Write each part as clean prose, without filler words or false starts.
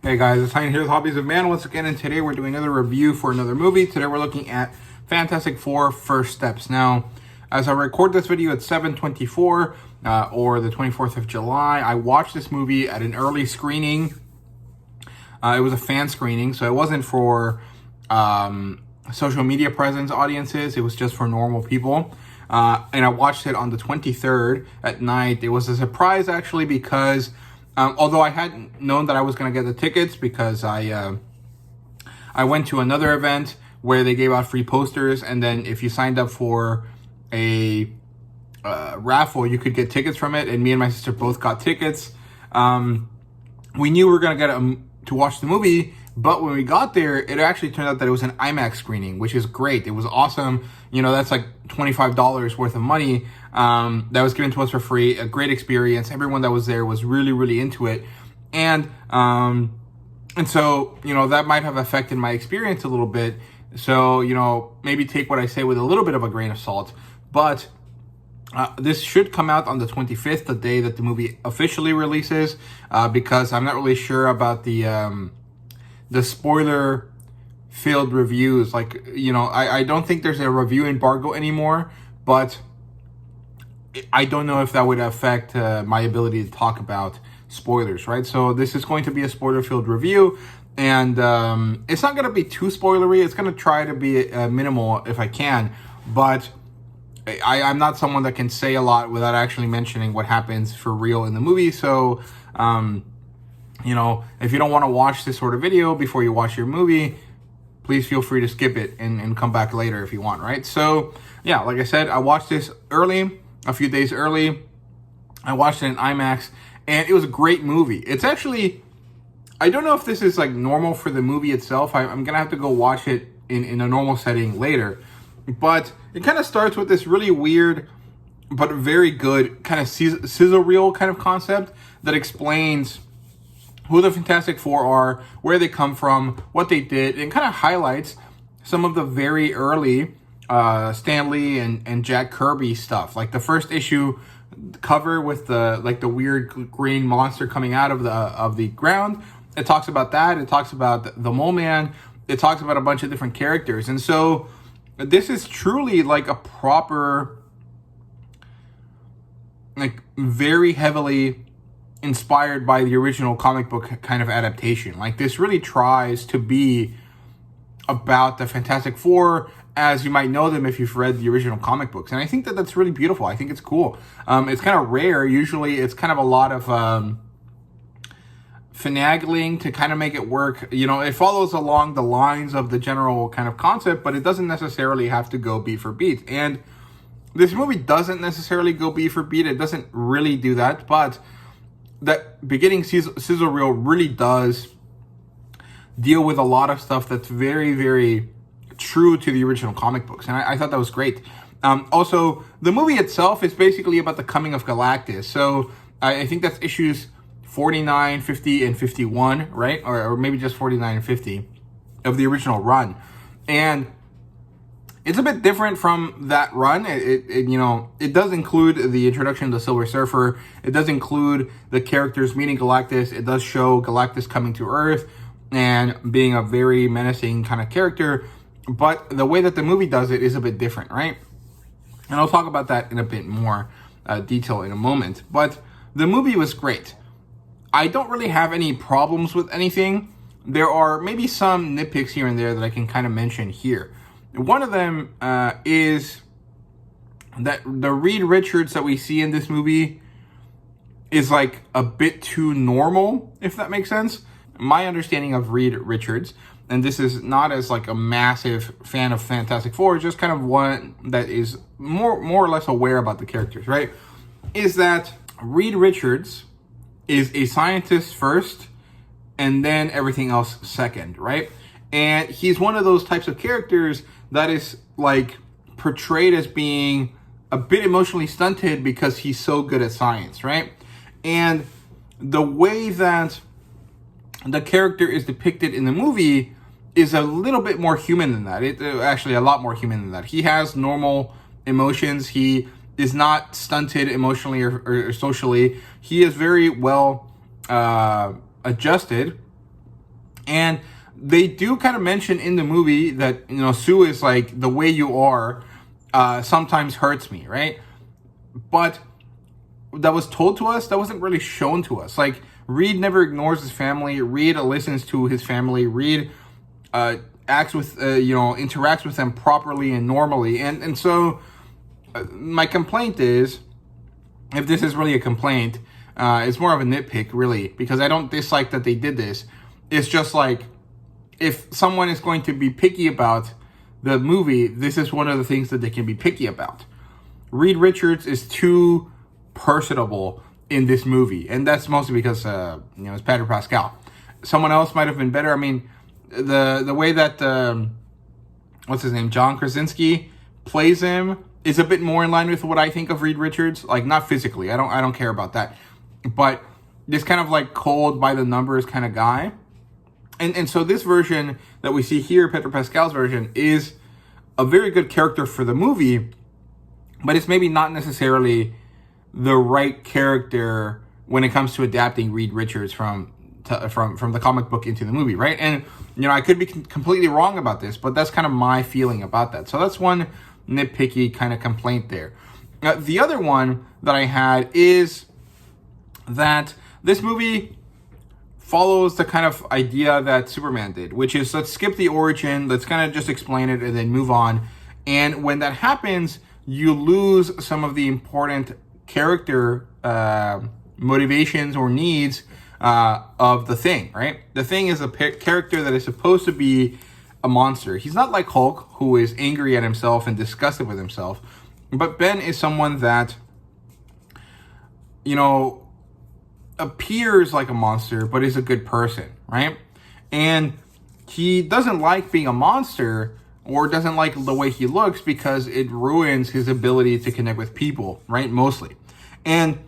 Hey guys, it's Hein here with Hobbies of Man once again, and today we're doing another review for another movie. Today we're looking at Fantastic Four: First Steps. Now, as I record this video at 7:24 or the 24th of July, I watched this movie at an early screening. It was a fan screening, so it wasn't for social media presence audiences. It was just for normal people. And I watched it on the 23rd at night. It was a surprise actually because although I hadn't known that I was going to get the tickets because I went to another event where they gave out free posters, and then if you signed up for a raffle, you could get tickets from it, and me and my sister both got tickets. We knew we were going to get to watch the movie, but when we got there, it actually turned out that it was an IMAX screening, which is great. It was awesome. You know, that's like $25 worth of money that was given to us for free. A great experience. Everyone that was there was really, really into it. And so, you know, that might have affected my experience a little bit. So, you know, maybe take what I say with a little bit of a grain of salt. But this should come out on the 25th, the day that the movie officially releases, because I'm not really sure about the spoiler-filled reviews. Like, you know, I don't think there's a review embargo anymore, but I don't know if that would affect my ability to talk about spoilers, right? So this is going to be a spoiler-filled review, and it's not going to be too spoilery. It's going to try to be minimal if I can, but I'm not someone that can say a lot without actually mentioning what happens for real in the movie. So, you know, if you don't want to watch this sort of video before you watch your movie, please feel free to skip it and come back later if you want, right? So, yeah, like I said, I watched this early, a few days early. I watched it in IMAX, and it was a great movie. It's actually, I don't know if this is like normal for the movie itself. I'm going to have to go watch it in a normal setting later. But it kind of starts with this really weird but very good kind of sizzle reel kind of concept that explains who the Fantastic Four are, where they come from, what they did, and kind of highlights some of the very early Stan Lee and Jack Kirby stuff. Like the first issue cover with the weird green monster coming out of the ground. It talks about that. It talks about the Mole Man. It talks about a bunch of different characters. And so this is truly like a proper, like very heavily inspired by the original comic book kind of adaptation. Like this really tries to be about the Fantastic Four as you might know them if you've read the original comic books. And I think that that's really beautiful. I think it's cool. It's kind of rare. Usually it's kind of a lot of finagling to kind of make it work. You know, it follows along the lines of the general kind of concept, but it doesn't necessarily have to go beat for beat. And this movie doesn't necessarily go beat for beat. It doesn't really do that, but that beginning sizzle reel really does deal with a lot of stuff that's very, very true to the original comic books. And I thought that was great. Also, the movie itself is basically about the coming of Galactus. So I think that's issues 49, 50, and 51, right? Or maybe just 49 and 50 of the original run. And it's a bit different from that run. You know, it does include the introduction to the Silver Surfer. It does include the characters meeting Galactus. It does show Galactus coming to Earth and being a very menacing kind of character. But the way that the movie does it is a bit different, right? And I'll talk about that in a bit more detail in a moment. But the movie was great. I don't really have any problems with anything. There are maybe some nitpicks here and there that I can kind of mention here. One of them is that the Reed Richards that we see in this movie is like a bit too normal, if that makes sense. My understanding of Reed Richards, and this is not as like a massive fan of Fantastic Four, just kind of one that is more or less aware about the characters, right? Is that Reed Richards is a scientist first and then everything else second, right? And he's one of those types of characters that is like portrayed as being a bit emotionally stunted because he's so good at science, right? And the way that the character is depicted in the movie is a little bit more human than that. Actually a lot more human than that. He has normal emotions. He is not stunted emotionally or socially. He is very well adjusted And they do kind of mention in the movie that, you know, Sue is like, the way you are sometimes hurts me, right? But that was told to us, that wasn't really shown to us. Like, Reed never ignores his family. Reed listens to his family. Reed acts with, interacts with them properly and normally. And so my complaint is, if this is really a complaint, it's more of a nitpick, really, because I don't dislike that they did this. It's just like, if someone is going to be picky about the movie, this is one of the things that they can be picky about. Reed Richards is too personable in this movie, and that's mostly because it's Pedro Pascal. Someone else might have been better. I mean, the way that what's his name, John Krasinski plays him is a bit more in line with what I think of Reed Richards. Like, not physically, I don't care about that, but this kind of like cold by the numbers kind of guy. And so this version that we see here, Pedro Pascal's version, is a very good character for the movie, but it's maybe not necessarily the right character when it comes to adapting Reed Richards from the comic book into the movie, right? And, I could be completely wrong about this, but that's kind of my feeling about that. So that's one nitpicky kind of complaint there. The other one that I had is that this movie follows the kind of idea that Superman did, which is, let's skip the origin, let's kind of just explain it and then move on. And when that happens, you lose some of the important character motivations or needs of the Thing, right? The Thing is a character that is supposed to be a monster. He's not like Hulk, who is angry at himself and disgusted with himself, but Ben is someone that, appears like a monster, but is a good person, right? And he doesn't like being a monster, or doesn't like the way he looks, because it ruins his ability to connect with people, right? Mostly. And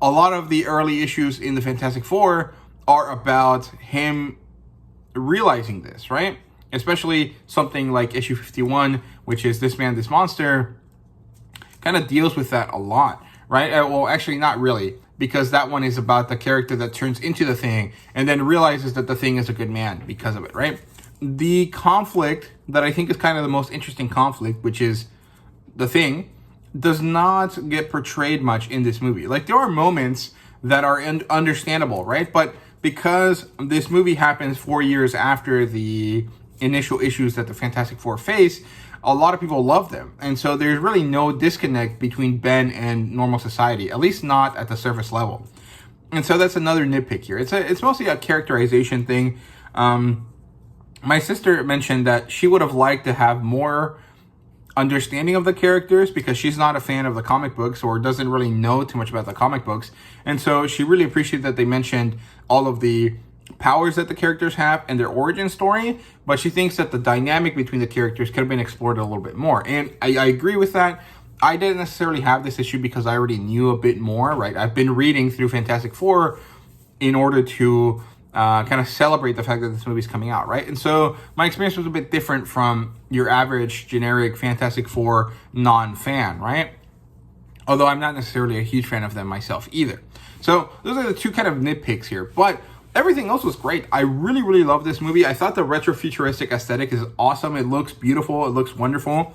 a lot of the early issues in the Fantastic Four are about him realizing this, right? Especially something like issue 51, which is This Man, This Monster, kind of deals with that a lot, right? Well, actually, not really, because that one is about the character that turns into the Thing and then realizes that the Thing is a good man because of it, right? The conflict that I think is kind of the most interesting conflict, which is the Thing, does not get portrayed much in this movie. Like, there are moments that are understandable, right? But because this movie happens 4 years after the initial issues that the Fantastic Four face, a lot of people love them. And so there's really no disconnect between Ben and normal society, at least not at the surface level. And so that's another nitpick here. It's mostly a characterization thing. My sister mentioned that she would have liked to have more understanding of the characters, because she's not a fan of the comic books or doesn't really know too much about the comic books. And so she really appreciated that they mentioned all of the powers that the characters have and their origin story, but she thinks that the dynamic between the characters could have been explored a little bit more. And I agree with that. I didn't necessarily have this issue because I already knew a bit more, right? I've been reading through Fantastic Four in order to kind of celebrate the fact that this movie's coming out, right? And so my experience was a bit different from your average generic Fantastic Four non-fan, right? Although I'm not necessarily a huge fan of them myself either. So those are the two kind of nitpicks here, but everything else was great. I really, really love this movie. I thought the retro-futuristic aesthetic is awesome. It looks beautiful. It looks wonderful.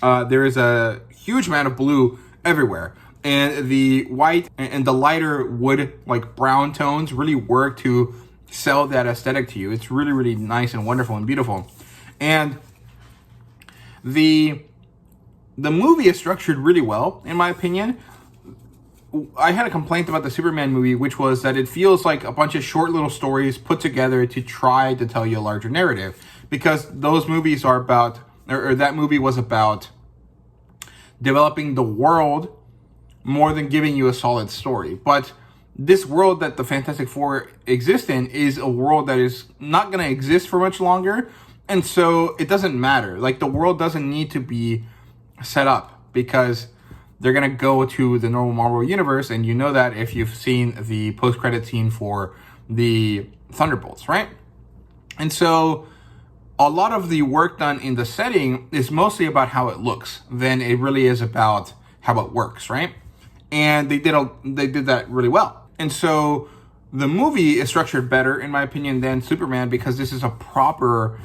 There is a huge amount of blue everywhere. And the white and the lighter wood, like brown tones, really work to sell that aesthetic to you. It's really, really nice and wonderful and beautiful. And the movie is structured really well, in my opinion. I had a complaint about the Superman movie, which was that it feels like a bunch of short little stories put together to try to tell you a larger narrative, because those movies are about, or that movie was about developing the world more than giving you a solid story. But this world that the Fantastic Four exist in is a world that is not going to exist for much longer, and so it doesn't matter. Like, the world doesn't need to be set up, because they're going to go to the normal Marvel universe, and you know that if you've seen the post-credit scene for the Thunderbolts, right? And so a lot of the work done in the setting is mostly about how it looks than it really is about how it works, right? And they did that really well. And so The movie is structured better, in my opinion, than Superman, because this is a proper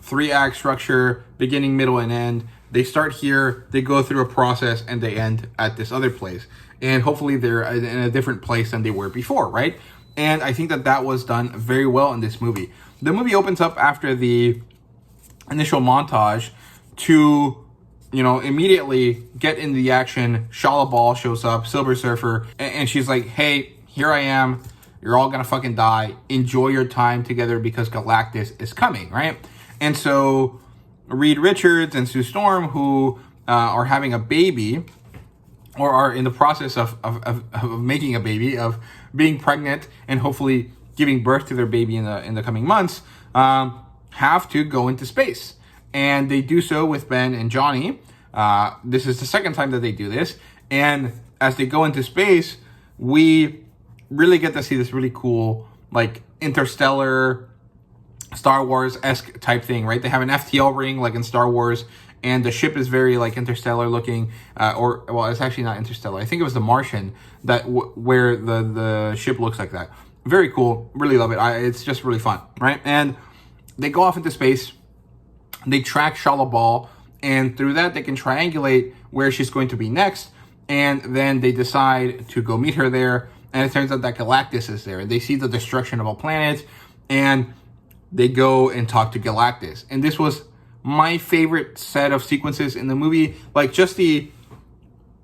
3-act structure, beginning, middle, and end. They start here, they go through a process, and they end at this other place. And hopefully they're in a different place than they were before, right? And I think that that was done very well in this movie. The movie opens up after the initial montage to, you know, immediately get into the action. Shala Ball shows up, Silver Surfer, and she's like, hey, here I am. You're all gonna fucking die. Enjoy your time together because Galactus is coming, right? And so Reed Richards and Sue Storm, who are having a baby, or are in the process of making a baby, of being pregnant and hopefully giving birth to their baby in the coming months, have to go into space. And they do so with Ben and Johnny. This is the second time that they do this. And as they go into space, we really get to see this really cool, like, interstellar, Star Wars-esque type thing, right? They have an FTL ring, like in Star Wars, and the ship is very, like, interstellar looking, well, it's actually not interstellar. I think it was The Martian, that where the ship looks like that. Very cool. Really love it. It's just really fun, right? And they go off into space. They track Shala Ball, and through that, they can triangulate where she's going to be next, and then they decide to go meet her there. And it turns out that Galactus is there. And they see the destruction of a planet. And they go and talk to Galactus. And this was my favorite set of sequences in the movie. Like, just the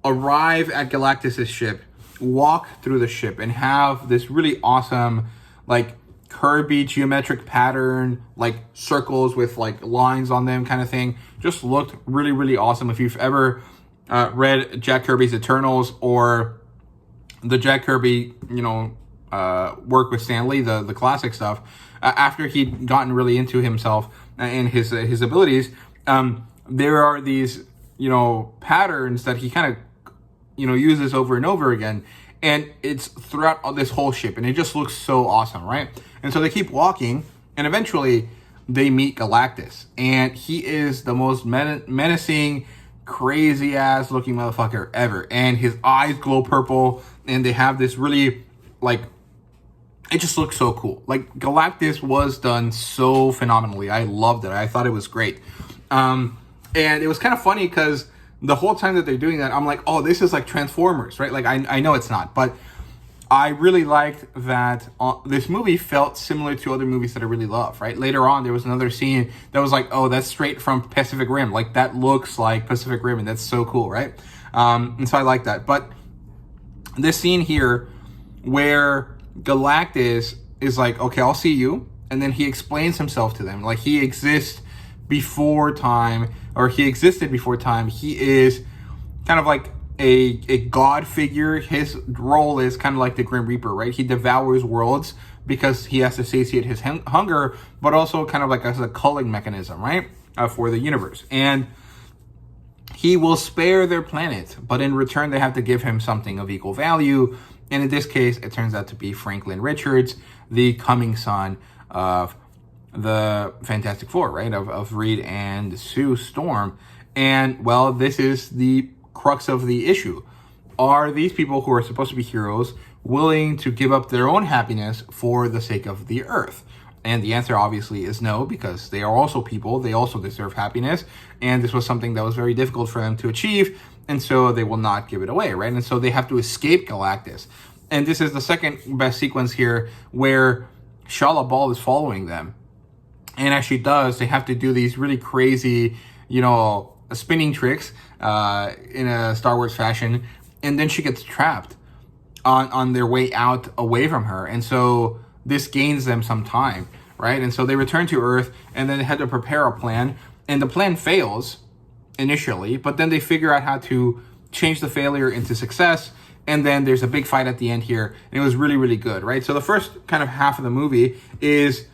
arrive at Galactus' ship, walk through the ship, and have this really awesome, like, Kirby geometric pattern, like circles with, like, lines on them kind of thing. Just looked really, really awesome. If you've ever read Jack Kirby's Eternals, or the Jack Kirby, you know, work with Stan Lee, the classic stuff, after he'd gotten really into himself and his abilities, there are these, you know, patterns that he kind of, you know, uses over and over again. And it's throughout this whole ship, and it just looks so awesome, right? And so they keep walking, and eventually they meet Galactus. And he is the most menacing, crazy ass looking motherfucker ever. And his eyes glow purple, and they have this really, like, it just looks so cool. Like, Galactus was done so phenomenally. I loved it. I thought it was great. And it was kind of funny because the whole time that they're doing that, I'm like, oh, this is like Transformers, right? Like, I know it's not, but I really liked that this movie felt similar to other movies that I really love, right? Later on, there was another scene that was like, oh, that's straight from Pacific Rim. Like, that looks like Pacific Rim, and that's so cool, right? And so I like that. But this scene here where Galactus is like, okay, I'll see you. And then he explains himself to them. Like, he exists before time, or he existed before time. He is kind of like a god figure. His role is kind of like the Grim Reaper, right? He devours worlds because he has to satiate his hunger, but also kind of like as a culling mechanism, right? For the universe. And he will spare their planet, but in return, they have to give him something of equal value. And in this case, it turns out to be Franklin Richards, the coming son of the Fantastic Four, right? Of Reed and Sue Storm. And, well, this is the crux of the issue. Are these people who are supposed to be heroes willing to give up their own happiness for the sake of the Earth? And the answer obviously is no, because they are also people. They also deserve happiness. And this was something that was very difficult for them to achieve. And so they will not give it away, right? And so they have to escape Galactus. And this is the second best sequence here where Shala Ball is following them. And as she does, they have to do these really crazy, you know, spinning tricks in a Star Wars fashion. And then she gets trapped on their way out away from her. And so this gains them some time, right? And so they return to Earth, and then they had to prepare a plan. And the plan fails initially, but then they figure out how to change the failure into success. And then there's a big fight at the end here. And it was really, really good, right? So the first kind of half of the movie is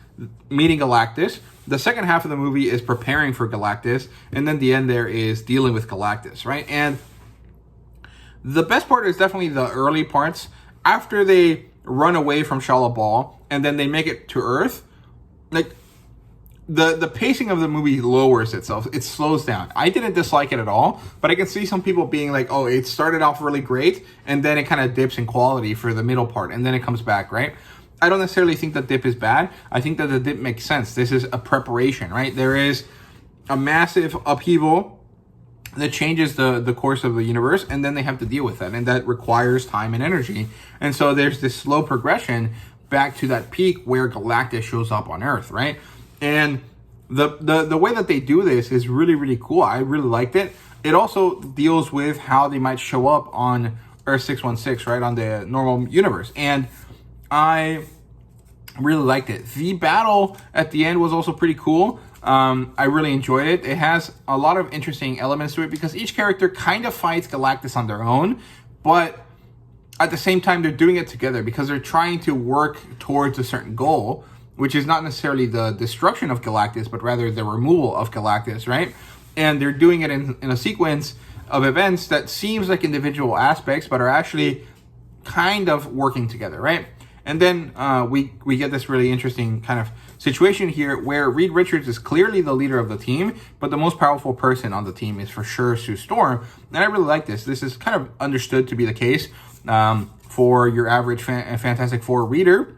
meeting Galactus. The second half of the movie is preparing for Galactus. And then the end there is dealing with Galactus, right? And the best part is definitely the early parts. After they run away from Shala Ball and then they make it to Earth, like, the pacing of the movie lowers itself. It slows down. I didn't dislike it at all, but I can see some people being like, oh, it started off really great, and then it kind of dips in quality for the middle part, and then it comes back, right? I don't necessarily think the dip is bad. I think that the dip makes sense. This is a preparation, right? There is a massive upheaval that changes the course of the universe, and then they have to deal with that, and that requires time and energy. And so there's this slow progression back to that peak where Galactus shows up on Earth, right? And the way that they do this is really, really cool. I really liked it. It also deals with how they might show up on Earth 616, right, on the normal universe. And I really liked it. The battle at the end was also pretty cool. I really enjoyed it. It has a lot of interesting elements to it because each character kind of fights Galactus on their own, but at the same time, they're doing it together because they're trying to work towards a certain goal, which is not necessarily the destruction of Galactus, but rather the removal of Galactus, right? And they're doing it in a sequence of events that seems like individual aspects, but are actually kind of working together, right? And then we get this really interesting kind of situation here where Reed Richards is clearly the leader of the team, but the most powerful person on the team is for sure Sue Storm. And I really like this. This is kind of understood to be the case for your average Fantastic Four reader.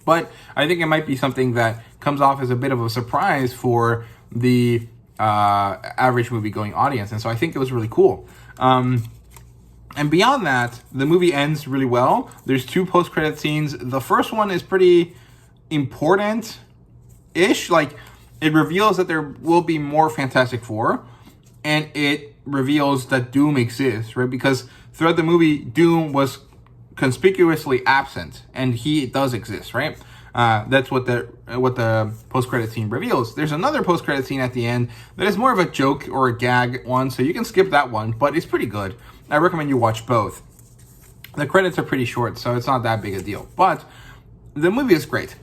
But I think it might be something that comes off as a bit of a surprise for the average movie-going audience. And so I think it was really cool. And beyond that, the movie ends really well. There's 2 post-credit scenes. The first one is pretty important-ish. Like, it reveals that there will be more Fantastic Four, and it reveals that Doom exists, right? Because throughout the movie, Doom was conspicuously absent, and he does exist, right? That's what the post-credit scene reveals. There's another post-credit scene at the end that is more of a joke or a gag one, so you can skip that one, but it's pretty good. I recommend you watch both. The credits are pretty short, so it's not that big a deal, but the movie is great.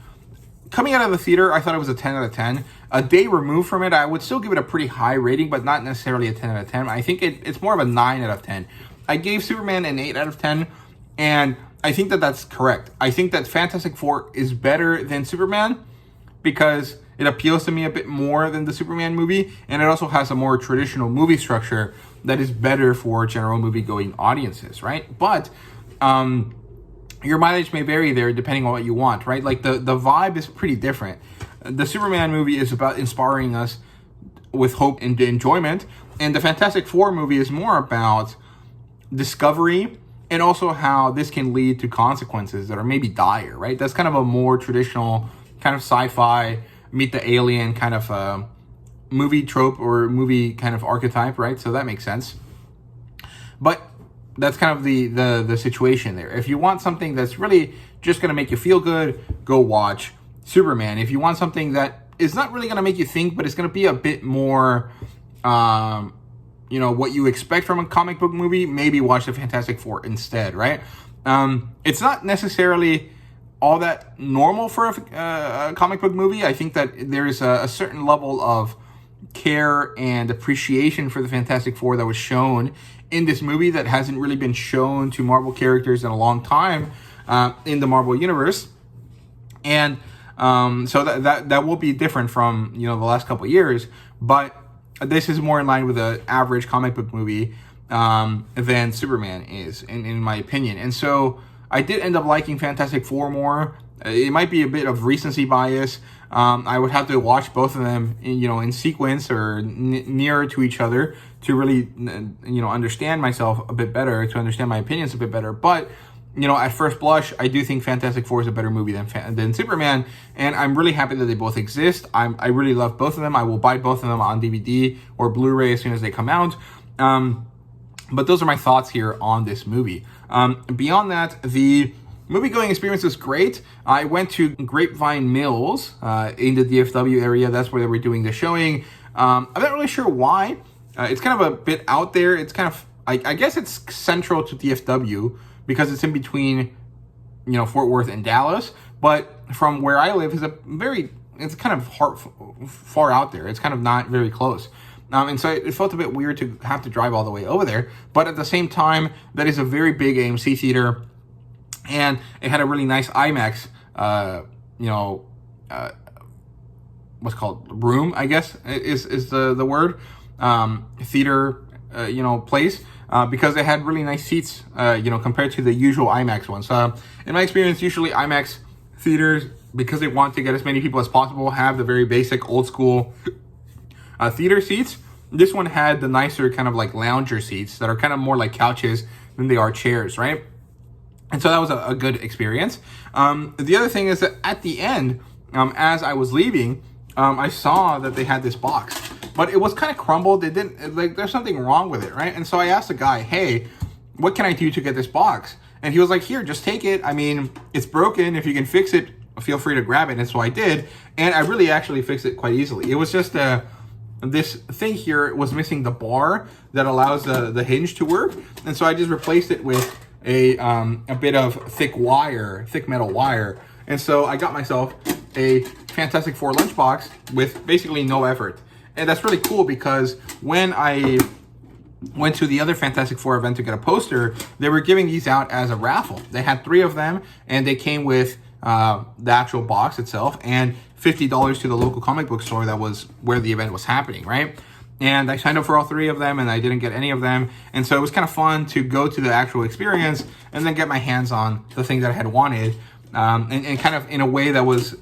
Coming out of the theater, I thought it was a 10 out of 10. A day removed from it, I would still give it a pretty high rating, but not necessarily a 10 out of 10. I think it's more of a 9 out of 10. I gave Superman an 8 out of 10, and I think that that's correct. I think that Fantastic Four is better than Superman because it appeals to me a bit more than the Superman movie, and it also has a more traditional movie structure that is better for general movie-going audiences, right? But your mileage may vary there depending on what you want, right? Like the vibe is pretty different. The Superman movie is about inspiring us with hope and enjoyment, and the Fantastic Four movie is more about discovery and also how this can lead to consequences that are maybe dire, right? That's kind of a more traditional kind of sci-fi, meet the alien kind of movie trope or movie kind of archetype, right? So that makes sense. But that's kind of the situation there. If you want something that's really just going to make you feel good, go watch Superman. If you want something that is not really going to make you think, but it's going to be a bit more, what you expect from a comic book movie, maybe watch the Fantastic Four instead, right? It's not necessarily all that normal for a comic book movie. I think that there's a certain level of care and appreciation for the Fantastic Four that was shown in this movie that hasn't really been shown to Marvel characters in a long time in the Marvel Universe. And so that will be different from, the last couple of years, but this is more in line with an average comic book movie than Superman is, in my opinion. And so I did end up liking Fantastic Four more. It might be a bit of recency bias. I would have to watch both of them, in sequence or nearer to each other to really, understand myself a bit better, to understand my opinions a bit better. But, at first blush, I do think Fantastic Four is a better movie than Superman, and I'm really happy that they both exist. I really love both of them. I will buy both of them on DVD or Blu-ray as soon as they come out. But those are my thoughts here on this movie. Beyond that, the movie-going experience was great. I went to Grapevine Mills in the DFW area. That's where they were doing the showing. I'm not really sure why. It's kind of a bit out there. It's kind of, I guess it's central to DFW because it's in between, Fort Worth and Dallas. But from where I live, it's kind of far out there. It's kind of not very close. And so it felt a bit weird to have to drive all the way over there. But at the same time, that is a very big AMC theater. And it had a really nice IMAX, what's called room, I guess, is the word, theater, place, because it had really nice seats, compared to the usual IMAX ones. In my experience, usually IMAX theaters, because they want to get as many people as possible, have the very basic old school theater seats. This one had the nicer kind of like lounger seats that are kind of more like couches than they are chairs, right? And so that was a good experience. The other thing is that at the end, as I was leaving, I saw that they had this box, but it was kind of crumbled. It didn't, like, there's something wrong with it, right? And so I asked the guy, hey, what can I do to get this box? And he was like, here, just take it. I mean, it's broken. If you can fix it, feel free to grab it. And so I did. And I really actually fixed it quite easily. It was just this thing here was missing the bar that allows the hinge to work. And so I just replaced it with a bit of thick metal wire. And so I got myself a Fantastic Four lunchbox with basically no effort. And that's really cool because when I went to the other Fantastic Four event to get a poster, they were giving these out as a raffle. They had 3 of them, and they came with the actual box itself and $50 to the local comic book store that was where the event was happening, right? And I signed up for all 3 of them, and I didn't get any of them. And so it was kind of fun to go to the actual experience and then get my hands on the thing that I had wanted, and kind of in a way that was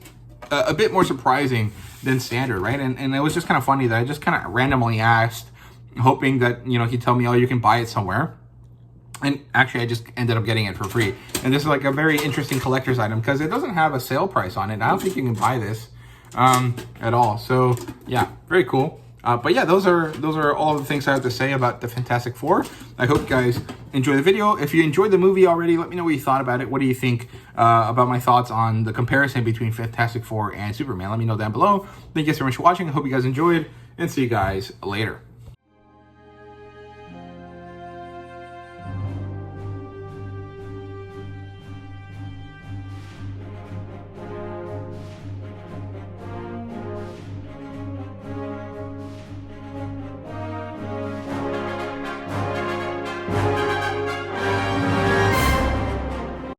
a bit more surprising than standard, right? And it was just kind of funny that I just kind of randomly asked, hoping that, you know, he'd tell me, oh, you can buy it somewhere. And actually, I just ended up getting it for free. And this is like a very interesting collector's item because it doesn't have a sale price on it. I don't think you can buy this at all. So yeah, very cool. But yeah, those are all the things I have to say about the Fantastic Four. I hope you guys enjoy the video. If you enjoyed the movie already, let me know what you thought about it. What do you think about my thoughts on the comparison between Fantastic Four and Superman? Let me know down below. Thank you guys so much for watching. I hope you guys enjoyed, and see you guys later.